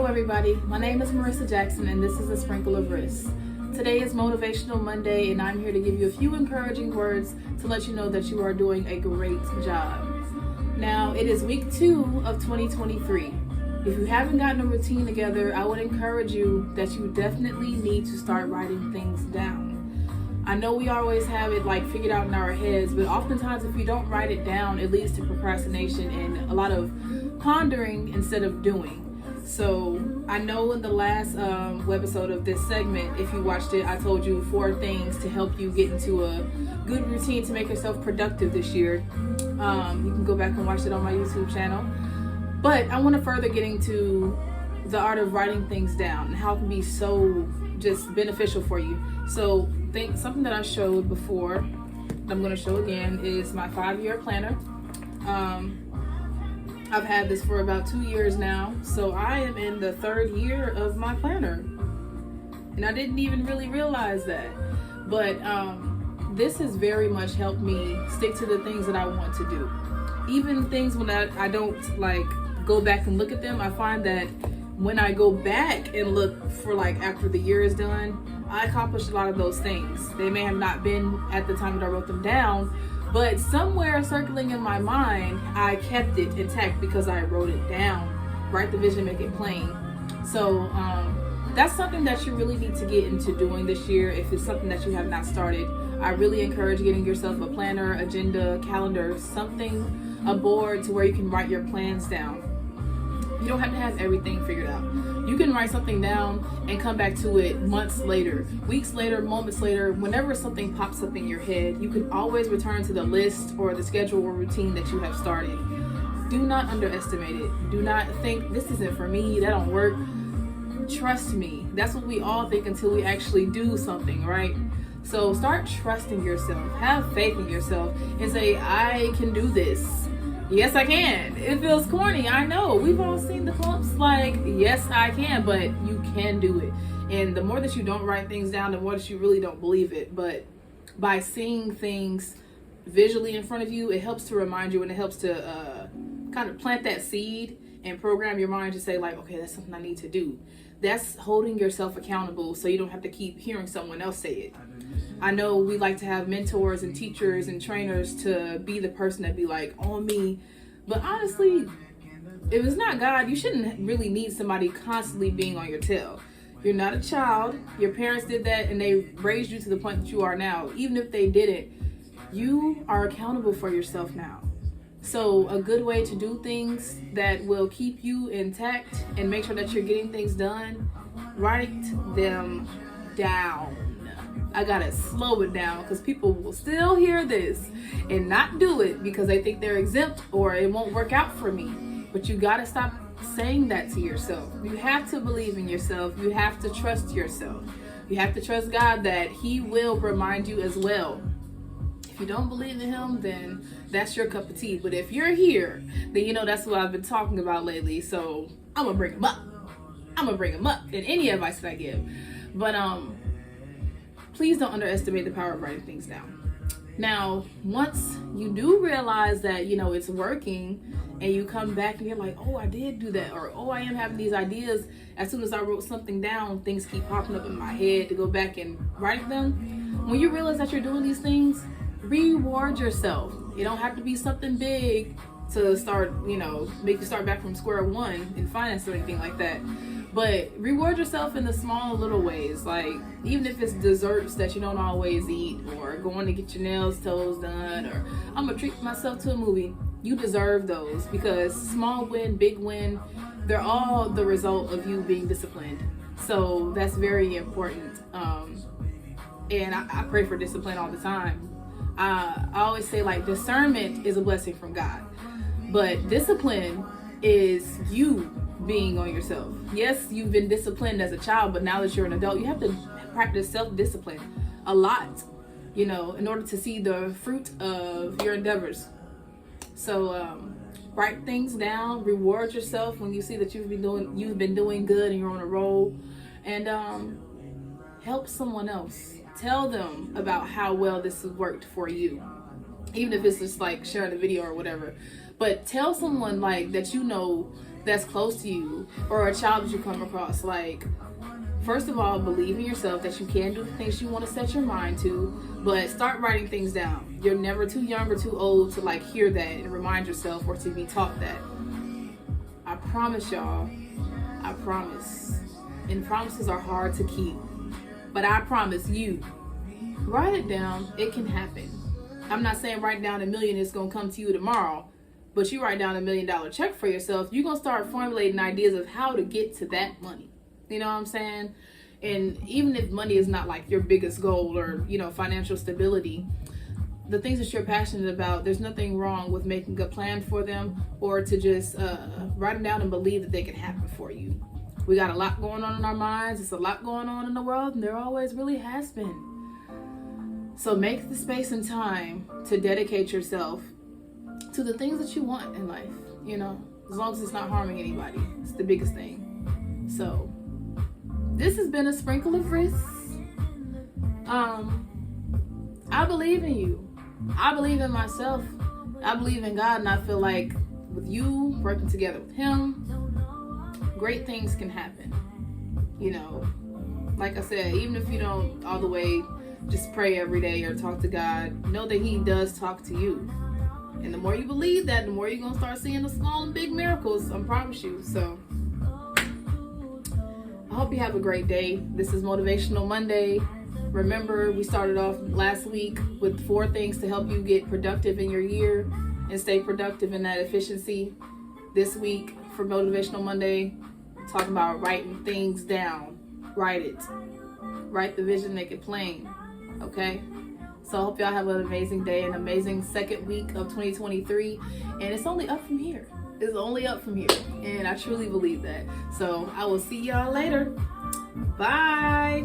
Hello everybody, my name is Marissa Jackson and this is A Sprinkle of Risk. Today is Motivational Monday and I'm here to give you a few encouraging words to let you know that you are doing a great job. Now, it is week 2 of 2023. If you haven't gotten a routine together, I would encourage you that you definitely need to start writing things down. I know we always have it like figured out in our heads, but oftentimes if you don't write it down, it leads to procrastination and a lot of pondering instead of doing. So I know in the last webisode of this segment, if you watched it, I told you 4 things to help you get into a good routine to make yourself productive this year. You can go back and watch it on my YouTube channel. But I want to further get into the art of writing things down and how it can be so just beneficial for you. So something that I showed before, that I'm going to show again, is my 5-year planner. I've had this for about 2 years now, so I am in the 3rd year of my planner, and I didn't even really realize that. But this has very much helped me stick to the things that I want to do. Even things when I don't like go back and look at them, I find that when I go back and look for like after the year is done, I accomplished a lot of those things. They may have not been at the time that I wrote them down, but somewhere circling in my mind, I kept it intact because I wrote it down. Write the vision, make it plain. So that's something that you really need to get into doing this year. If it's something that you have not started, I really encourage getting yourself a planner, agenda, calendar, something, a board to where you can write your plans down. You don't have to have everything figured out. You can write something down and come back to it months later, weeks later, moments later. Whenever something pops up in your head, you can always return to the list or the schedule or routine that you have started. Do not underestimate it. Do not think this isn't for me, that don't work. Trust me. That's what we all think until we actually do something, right? So start trusting yourself. Have faith in yourself and say, I can do this. Yes, I can. It feels corny. I know. We've all seen the clips like, yes, I can, but you can do it. And the more that you don't write things down, the more that you really don't believe it. But by seeing things visually in front of you, it helps to remind you, and it helps to kind of plant that seed and program your mind to say like, okay, that's something I need to do. That's holding yourself accountable so you don't have to keep hearing someone else say it. I know we like to have mentors and teachers and trainers to be the person that be like on me, but honestly, if it's not God, you shouldn't really need somebody constantly being on your tail. You're not a child. Your parents did that and they raised you to the point that you are now. Even if they didn't, you are accountable for yourself now. So a good way to do things that will keep you intact and make sure that you're getting things done, write them down. I gotta slow it down because people will still hear this and not do it because they think they're exempt or it won't work out for me. But you gotta stop saying that to yourself. You have to believe in yourself. You have to trust yourself. You have to trust God that He will remind you as well. If you don't believe in Him, then that's your cup of tea. But if you're here, then you know that's what I've been talking about lately. So I'm gonna bring Him up. I'm gonna bring Him up in any advice that I give. But please don't underestimate the power of writing things down. Now, once you do realize that, you know, it's working and you come back and you're like, oh, I did do that, or oh, I am having these ideas. As soon as I wrote something down, things keep popping up in my head to go back and write them. When you realize that you're doing these things, reward yourself. It don't have to be something big to start, you know, make you start back from square one in finance or anything like that. But reward yourself in the small little ways, like even if it's desserts that you don't always eat, or going to get your nails, toes done, or I'm gonna treat myself to a movie. You deserve those because small win, big win, they're all the result of you being disciplined. So that's very important. And I pray for discipline all the time. I always say like discernment is a blessing from God, but discipline is you being on yourself. Yes, you've been disciplined as a child, but now that you're an adult, you have to practice self-discipline a lot, you know, in order to see the fruit of your endeavors. So write things down, reward yourself when you see that you've been doing good and you're on a roll, and help someone else. Tell them about how well this has worked for you. Even if it's just like sharing a video or whatever. But tell someone like that you know that's close to you, or a child that you come across. Like, first of all, believe in yourself that you can do the things you want to set your mind to, but start writing things down. You're never too young or too old to like hear that and remind yourself, or to be taught that. I promise y'all, I promise. And promises are hard to keep, but I promise you, write it down. It can happen. I'm not saying write down $1 million is going to come to you tomorrow, but you write down $1 million check for yourself, you're going to start formulating ideas of how to get to that money. You know what I'm saying? And even if money is not like your biggest goal, or, you know, financial stability, the things that you're passionate about, there's nothing wrong with making a plan for them, or to just write them down and believe that they can happen for you. We got a lot going on in our minds. It's a lot going on in the world, and there always really has been. So make the space and time to dedicate yourself to the things that you want in life, you know, as long as it's not harming anybody. It's the biggest thing. So this has been a sprinkle of risk. I believe in you. I believe in myself. I believe in God, and I feel like with you working together with Him, great things can happen. You know, like I said, even if you don't all the way just pray every day or talk to God, know that He does talk to you. And the more you believe that, the more you're going to start seeing the small and big miracles, I promise you. So I hope you have a great day. This is Motivational Monday. Remember, we started off last week with 4 things to help you get productive in your year and stay productive in that efficiency. This week for Motivational Monday, talking about writing things down. Write it. Write the vision, make it plain. Okay? So I hope y'all have an amazing day, an amazing second week of 2023. And it's only up from here. It's only up from here. And I truly believe that. So I will see y'all later. Bye.